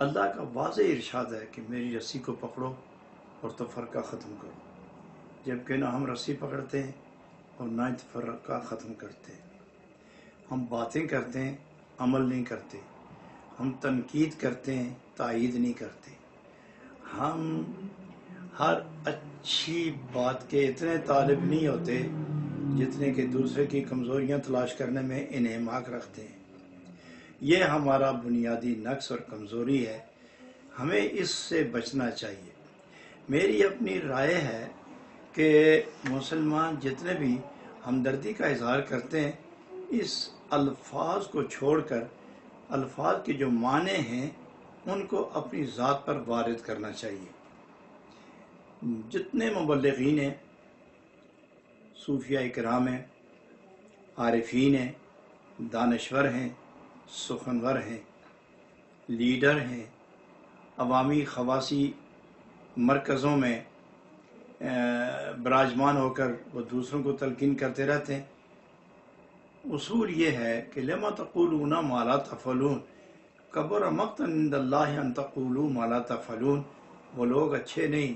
اللہ کا واضح ارشاد ہے کہ میری رسی کو پکڑو اور تفرقہ ختم کرو، جبکہ نہ ہم رسی پکڑتے ہیں اور نہ ہی تفرقہ ختم کرتے ہیں۔ ہم باتیں کرتے ہیں، عمل نہیں کرتے۔ ہم تنقید کرتے ہیں، تائید نہیں کرتے۔ ہم ہر اچھی بات کے اتنے طالب نہیں ہوتے جتنے کہ دوسرے کی کمزوریاں تلاش کرنے میں انہماک رکھتے ہیں۔ یہ ہمارا بنیادی نقص اور کمزوری ہے، ہمیں اس سے بچنا چاہیے۔ میری اپنی رائے ہے کہ مسلمان جتنے بھی ہمدردی کا اظہار کرتے ہیں، اس الفاظ کو چھوڑ کر الفاظ کے جو معنی ہیں ان کو اپنی ذات پر وارد کرنا چاہیے۔ جتنے مبلغین ہیں، صوفیاء کرام ہیں، عارفین ہیں، دانشور ہیں، سخنور ہیں، لیڈر ہیں، عوامی خواصی مرکزوں میں براجمان ہو کر وہ دوسروں کو تلقین کرتے رہتے ہیں، اصول یہ ہے کہ لما تقولون ما لا تفعلون، کبر مقتا عند اللہ ان تقولوا ما لا تفعلون۔ وہ لوگ اچھے نہیں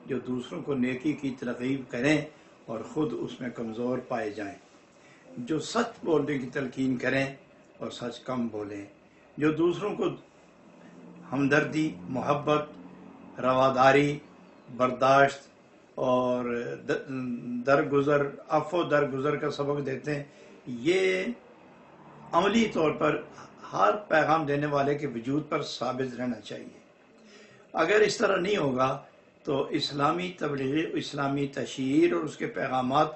جو دوسروں کو نیکی کی ترغیب کریں اور خود اس میں کمزور پائے جائیں، جو سچ بولنے کی تلقین کریں اور سچ کم بولیں، جو دوسروں کو ہمدردی، محبت، رواداری، برداشت اور درگزر، عفو درگزر کا سبق دیتے ہیں، یہ عملی طور پر ہر پیغام دینے والے کے وجود پر ثابت رہنا چاہیے۔ اگر اس طرح نہیں ہوگا تو اسلامی تبلیغ، اسلامی تشہیر اور اس کے پیغامات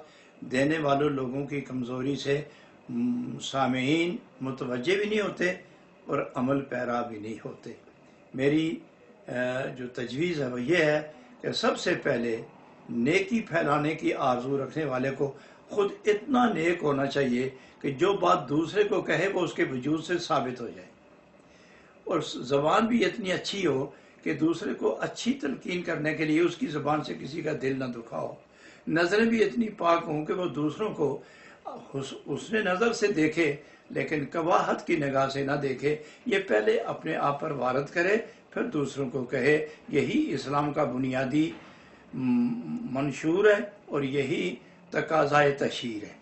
دینے والوں لوگوں کی کمزوری سے سامعین متوجہ بھی نہیں ہوتے اور عمل پیرا بھی نہیں ہوتے۔ میری جو تجویز ہے وہ یہ ہے کہ سب سے پہلے نیکی پھیلانے کی آرزو رکھنے والے کو خود اتنا نیک ہونا چاہیے کہ جو بات دوسرے کو کہے وہ اس کے وجود سے ثابت ہو جائے، اور زبان بھی اتنی اچھی ہو کہ دوسرے کو اچھی تلقین کرنے کے لیے اس کی زبان سے کسی کا دل نہ دکھاؤ، نظریں بھی اتنی پاک ہوں کہ وہ دوسروں کو حسن نظر سے دیکھے لیکن قباحت کی نگاہ سے نہ دیکھے۔ یہ پہلے اپنے آپ پر وارد کرے پھر دوسروں کو کہے۔ یہی اسلام کا بنیادی منشور ہے اور یہی تقاضائے تشہیر ہے۔